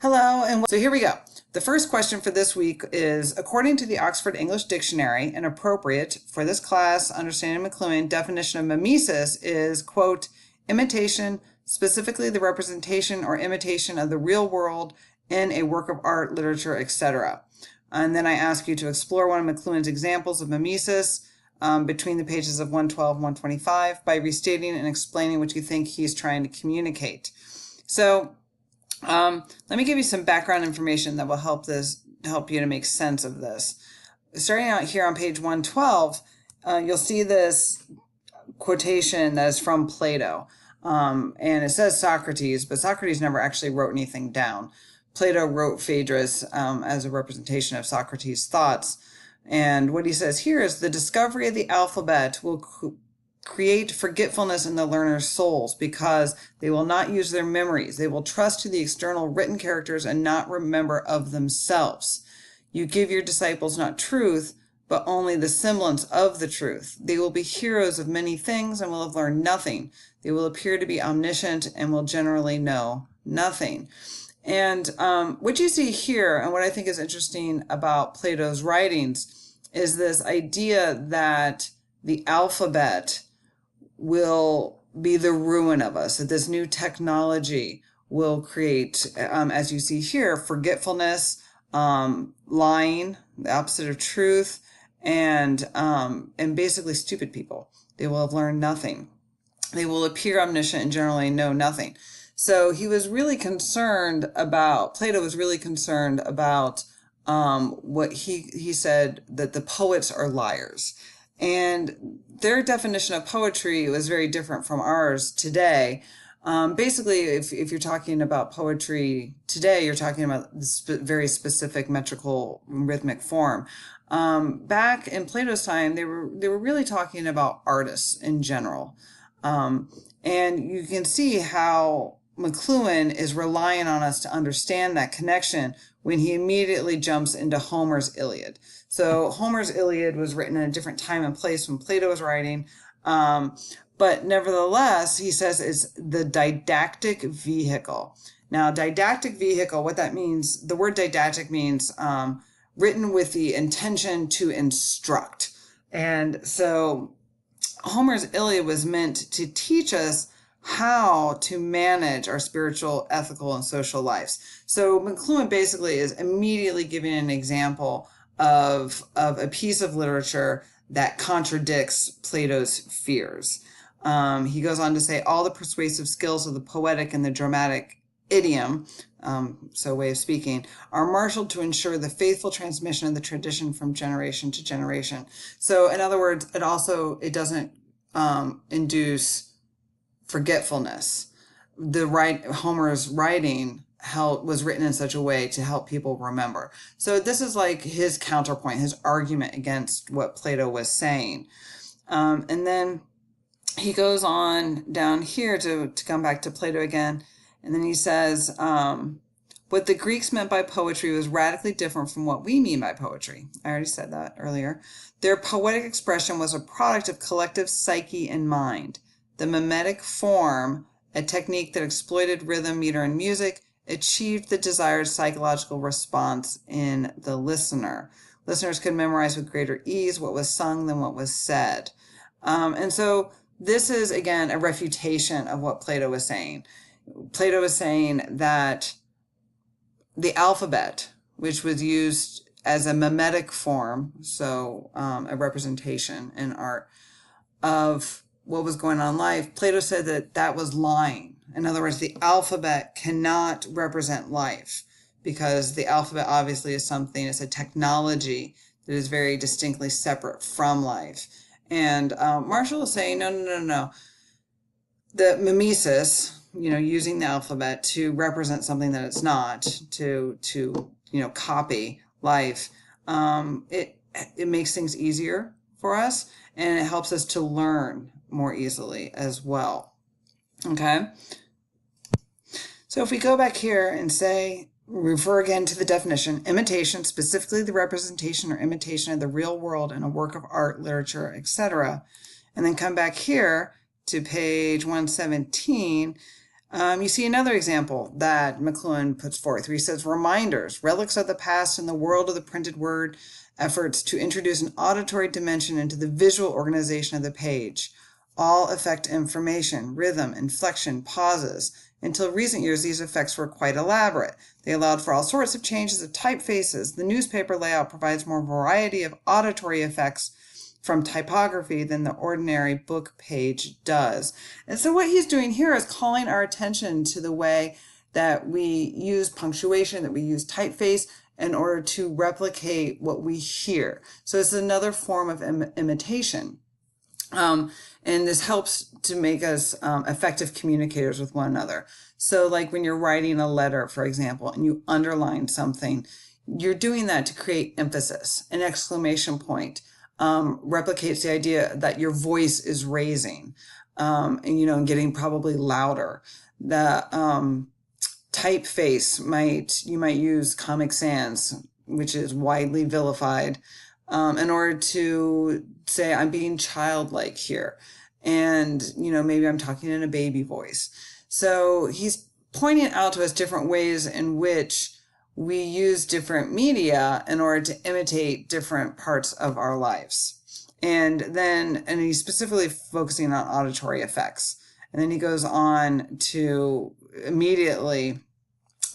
Hello, and so here we go. The first question for this week is, according to the Oxford English Dictionary, an appropriate for this class, understanding McLuhan, definition of mimesis is, quote, imitation, specifically the representation or imitation of the real world in a work of art, literature, etc. And then I ask you to explore one of McLuhan's examples of mimesis between the pages of 112 and 125 by restating and explaining what you think he's trying to communicate. So let me give you some background information that will help you to make sense of this. Starting out here on page 112, you'll see this quotation that is from Plato. And it says Socrates, but Socrates never actually wrote anything down. Plato wrote Phaedrus as a representation of Socrates' thoughts. And what he says here is the discovery of the alphabet will create forgetfulness in the learner's souls because they will not use their memories. They will trust to the external written characters and not remember of themselves. You give your disciples not truth, but only the semblance of the truth. They will be heroes of many things and will have learned nothing. They will appear to be omniscient and will generally know nothing. And what you see here, and what I think is interesting about Plato's writings, is this idea that the alphabet will be the ruin of us, that this new technology will create, as you see here, forgetfulness, lying, the opposite of truth, and basically stupid people. They will have learned nothing. They will appear omniscient and generally know nothing. So he was really concerned about, Plato was really concerned about what he said, that the poets are liars. And their definition of poetry was very different from ours today. Basically, if you're talking about poetry today, you're talking about this very specific metrical rhythmic form. Back in Plato's time, they were really talking about artists in general. And you can see how McLuhan is relying on us to understand that connection when he immediately jumps into Homer's Iliad. So Homer's Iliad was written in a different time and place when Plato was writing, but nevertheless, he says it's the didactic vehicle. Now, didactic vehicle, what that means, the word didactic means written with the intention to instruct. And so Homer's Iliad was meant to teach us how to manage our spiritual, ethical, and social lives. So McLuhan basically is immediately giving an example of a piece of literature that contradicts Plato's fears. He goes on to say all the persuasive skills of the poetic and the dramatic idiom, so way of speaking, are marshaled to ensure the faithful transmission of the tradition from generation to generation. So in other words, it doesn't induce forgetfulness. Homer's writing was written in such a way to help people remember. So this is like his counterpoint, his argument against what Plato was saying. And then he goes on down here to come back to Plato again. And then he says, what the Greeks meant by poetry was radically different from what we mean by poetry. I already said that earlier. Their poetic expression was a product of collective psyche and mind. The mimetic form, a technique that exploited rhythm, meter, and music, achieved the desired psychological response in the listener. Listeners could memorize with greater ease what was sung than what was said. And so this is, again, a refutation of what Plato was saying. Plato was saying that the alphabet, which was used as a mimetic form, so a representation in art of what was going on in life, Plato said that was lying. In other words, the alphabet cannot represent life because the alphabet obviously is something, it's a technology that is very distinctly separate from life. And Marshall is saying, no. The mimesis, using the alphabet to represent something that it's not, to copy life, it makes things easier for us, and it helps us to learn more easily as well. Okay? So if we go back here and refer again to the definition, imitation, specifically the representation or imitation of the real world in a work of art, literature, etc., and then come back here to page 117, You see another example that McLuhan puts forth where he says reminders, relics of the past in the world of the printed word, efforts to introduce an auditory dimension into the visual organization of the page. All affect information, rhythm, inflection, pauses. Until recent years, these effects were quite elaborate. They allowed for all sorts of changes of typefaces. The newspaper layout provides more variety of auditory effects from typography than the ordinary book page does. And so what he's doing here is calling our attention to the way that we use punctuation, that we use typeface in order to replicate what we hear. So it's another form of imitation. And this helps to make us effective communicators with one another. So like when you're writing a letter, for example, and you underline something, you're doing that to create emphasis. An exclamation point replicates the idea that your voice is raising, and getting probably louder. The typeface you might use Comic Sans, which is widely vilified, in order to say I'm being childlike here, and maybe I'm talking in a baby voice. So he's pointing out to us different ways in which we use different media in order to imitate different parts of our lives. And he's specifically focusing on auditory effects. And then he goes on to immediately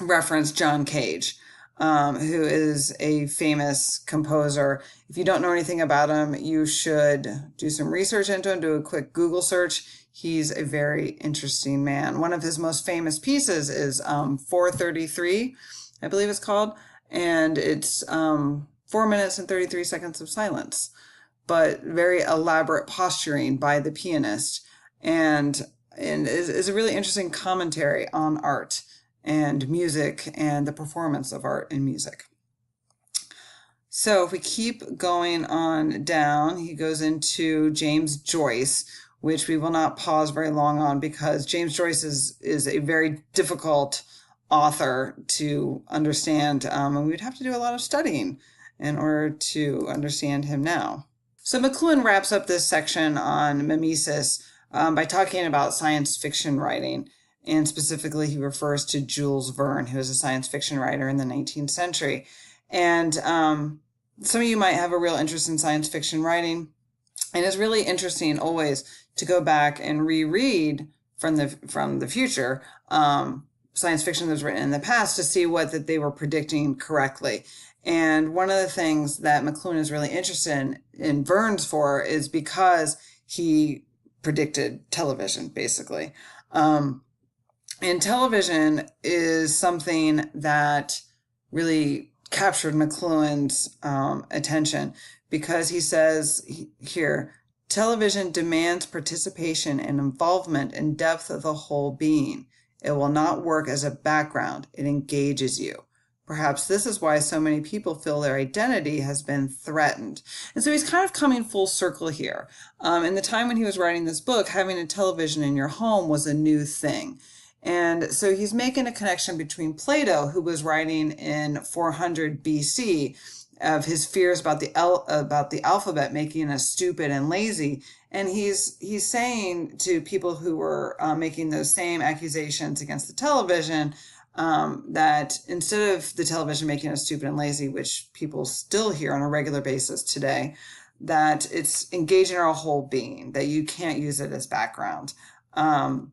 reference John Cage, who is a famous composer. If you don't know anything about him, you should do some research into him, do a quick Google search. He's a very interesting man. One of his most famous pieces is 433, I believe it's called, and it's 4 minutes and 33 seconds of silence, but very elaborate posturing by the pianist, and is a really interesting commentary on art and music and the performance of art and music. So if we keep going on down, he goes into James Joyce, which we will not pause very long on because James Joyce is a very difficult author to understand, and we'd have to do a lot of studying in order to understand him now. So McLuhan wraps up this section on mimesis by talking about science fiction writing, and specifically he refers to Jules Verne, who was a science fiction writer in the 19th century. And some of you might have a real interest in science fiction writing, and it's really interesting always to go back and reread from the future science fiction that was written in the past to see that they were predicting correctly. And one of the things that McLuhan is really interested in Verne's for is because he predicted television, basically. And television is something that really captured McLuhan's attention, because he says here, television demands participation and involvement and depth of the whole being. It will not work as a background. It engages you. Perhaps this is why so many people feel their identity has been threatened. And so he's kind of coming full circle here. In the time when he was writing this book, having a television in your home was a new thing. And so he's making a connection between Plato, who was writing in 400 BC, of his fears about the alphabet making us stupid and lazy. And he's saying to people who were making those same accusations against the television, that instead of the television making us stupid and lazy, which people still hear on a regular basis today, that it's engaging our whole being, that you can't use it as background. And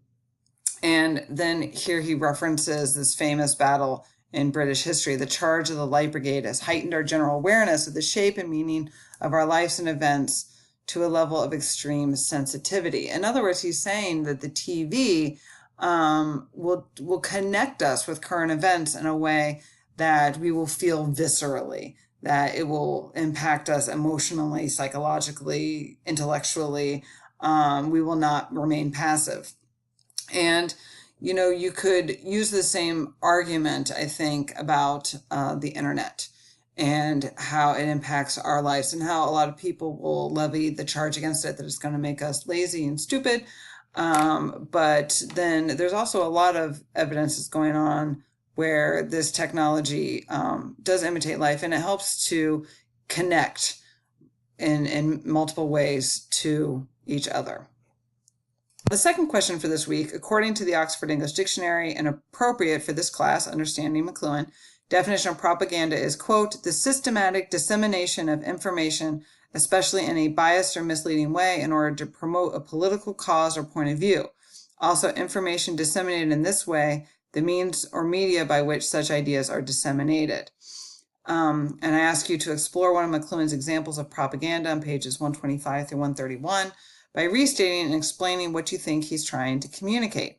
then here he references this famous battle in British history. The charge of the Light Brigade has heightened our general awareness of the shape and meaning of our lives and events to a level of extreme sensitivity. In other words, he's saying that the TV will connect us with current events in a way that we will feel viscerally, that it will impact us emotionally, psychologically, intellectually. We will not remain passive. And you could use the same argument, I think, about the internet and how it impacts our lives, and how a lot of people will levy the charge against it that it's going to make us lazy and stupid. But then there's also a lot of evidence that's going on where this technology does imitate life, and it helps to connect in multiple ways to each other. The second question for this week, according to the Oxford English Dictionary and appropriate for this class, understanding McLuhan, definition of propaganda is, quote, the systematic dissemination of information, especially in a biased or misleading way, in order to promote a political cause or point of view. Also, information disseminated in this way, the means or media by which such ideas are disseminated. And I ask you to explore one of McLuhan's examples of propaganda on pages 125 through 131 by restating and explaining what you think he's trying to communicate.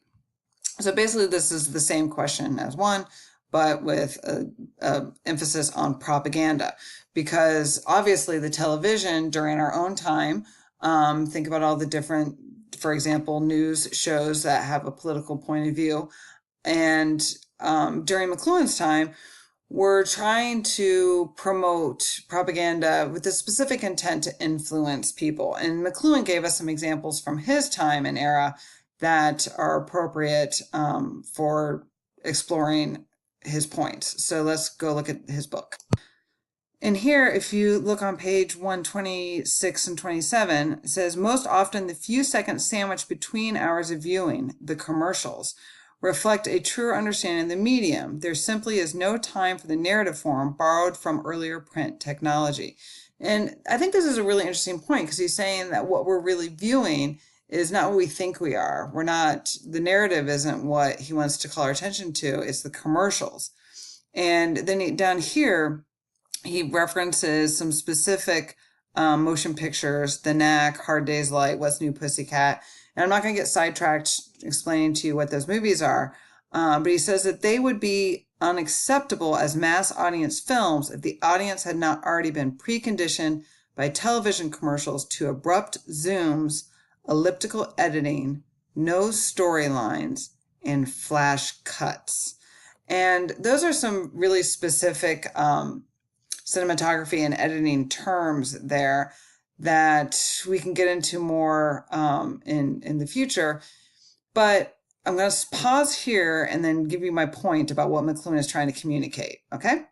So basically, this is the same question as one, but with a emphasis on propaganda, because obviously the television during our own time, think about all the different, for example, news shows that have a political point of view. And during McLuhan's time, we're trying to promote propaganda with the specific intent to influence people. And McLuhan gave us some examples from his time and era that are appropriate for exploring his points. So let's go look at his book. And here, if you look on page 126 and 27, it says, most often the few seconds sandwiched between hours of viewing, the commercials, reflect a truer understanding of the medium. There simply is no time for the narrative form borrowed from earlier print technology. And I think this is a really interesting point, because he's saying that what we're really viewing is not what we think we are. We're not, the narrative isn't what he wants to call our attention to, it's the commercials. And then down here, he references some specific motion pictures, The Knack, Hard Day's Light, What's New Pussycat. And I'm not going to get sidetracked explaining to you what those movies are, but he says that they would be unacceptable as mass audience films if the audience had not already been preconditioned by television commercials to abrupt zooms, elliptical editing, no storylines, and flash cuts. And those are some really specific cinematography and editing terms there that we can get into more in the future. But I'm going to pause here and then give you my point about what McLuhan is trying to communicate, okay?